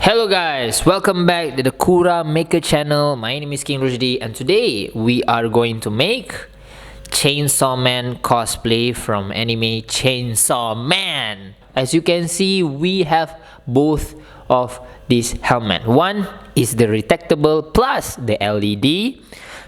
Hello guys, welcome back to the Kuramaker channel. My name is King Rushdie and today we are going to make Chainsaw Man cosplay from anime Chainsaw Man. As you can see, we have both of these helmet. One is the retractable plus the LED.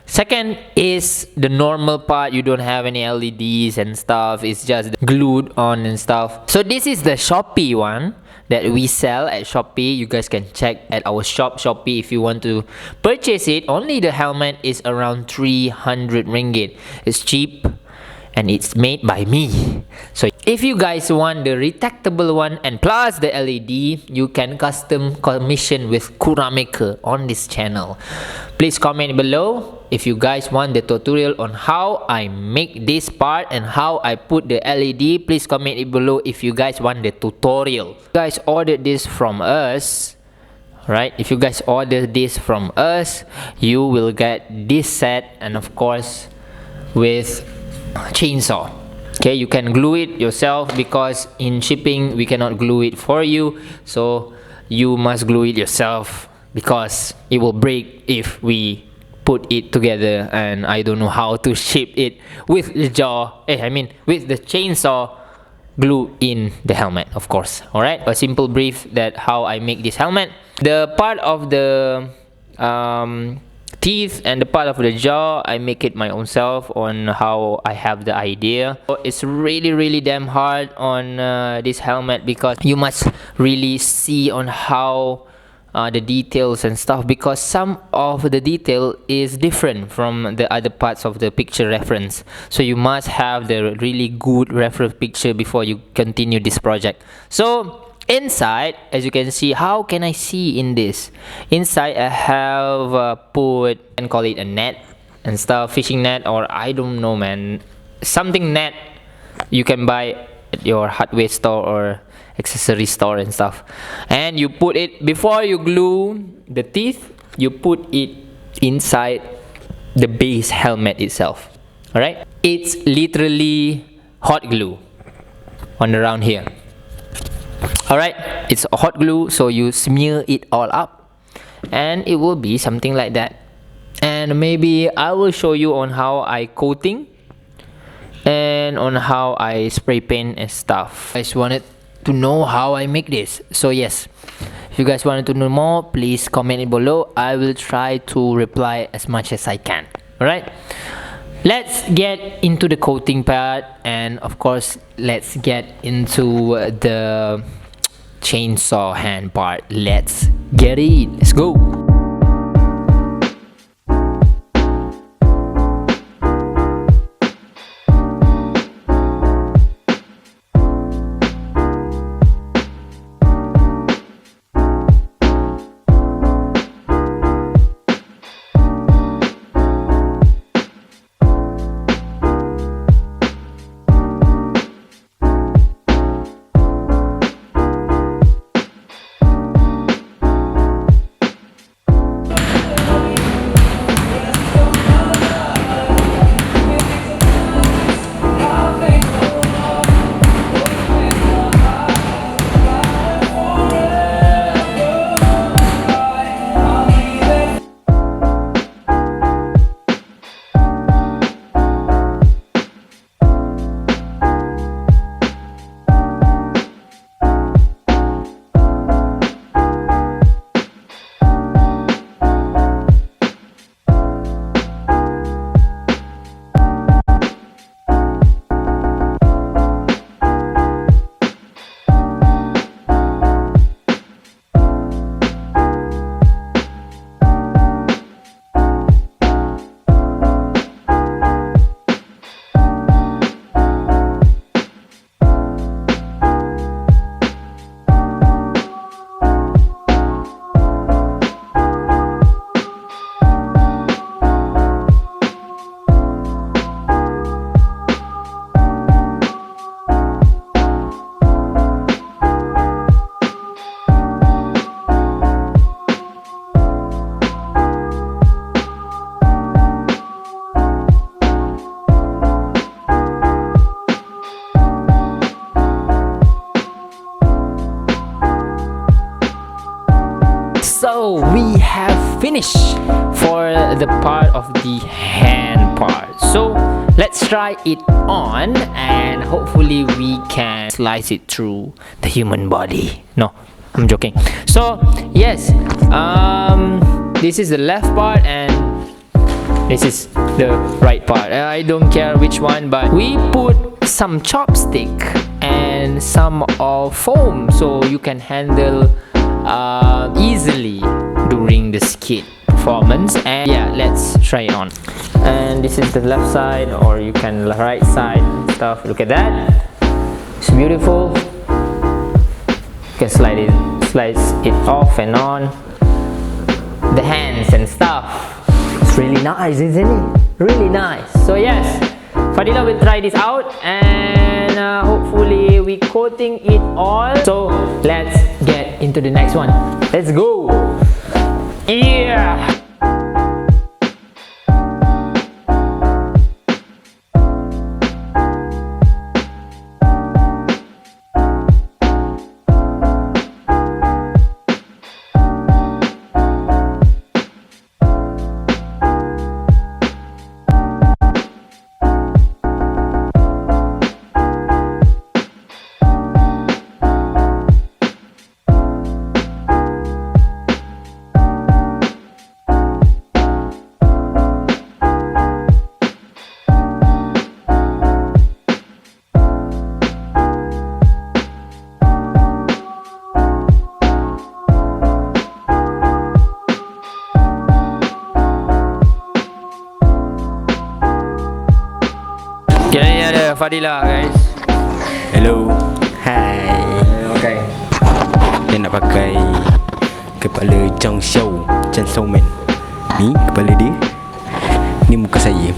Second is the normal part, you don't have any LEDs and stuff, it's just glued on and stuff. So this is the Shopee one that we sell at Shopee. You guys can check at our shop Shopee if you want to purchase it. Only the helmet is around 300 ringgit. It's cheap and it's made by me. So if you guys want the retractable one and plus the LED, you can custom commission with Kuramaker on this channel. Please comment below if you guys want the tutorial on how I make this part and how I put the LED. Please comment it below if you guys want the tutorial. If you guys ordered this from us, right? If you guys order this from us, you will get this set and of course with chainsaw. Okay, you can glue it yourself because in shipping we cannot glue it for you, so you must glue it yourself because it will break if we put it together, and I don't know how to ship it with the with the chainsaw glue in the helmet, of course. All right, a simple brief that how I make this helmet. The part of the teeth and the part of the jaw, I make it my own self on how I have the idea. It's really damn hard on this helmet because you must really see on how the details and stuff, because some of the detail is different from the other parts of the picture reference, so you must have the really good reference picture before you continue this project. So inside, as you can see, how can I see in this? Inside I have put, and call it a net and stuff, fishing net, or I don't know man, something net you can buy at your hardware store or accessory store and stuff. And you put it, before you glue the teeth, you put it inside the base helmet itself. Alright, it's literally hot glue on around here. Alright, it's hot glue, so you smear it all up and it will be something like that. And maybe I will show you on how I coating and on how I spray paint and stuff. I just wanted to know how I make this, so yes, if you guys wanted to know more, please comment it below. I will try to reply as much as I can. Alright, let's get into the coating part, and of course let's get into the chainsaw hand part. Let's get it, let's go. So we have finished for the part of the hand part. So let's try it on and hopefully we can slice it through the human body. No, I'm joking. So yes, this is the left part and this is the right part. I don't care which one, but we put some chopstick and some of foam so you can handle easily during the skit performance. And yeah, let's try it on. And this is the left side, or you can right side stuff. Look at that, it's beautiful. You can slice it off and on the hands and stuff. It's really nice, isn't it? Really nice. So yes, Fadila will try this out and hopefully we coating it all. So let's get into the next one. Let's go. Yeah. Kini ada Fadila guys. Hello. Hai. Okay. Dia nak pakai kepala CHAINSAWMAN. Ni kepala dia. Ni muka saya.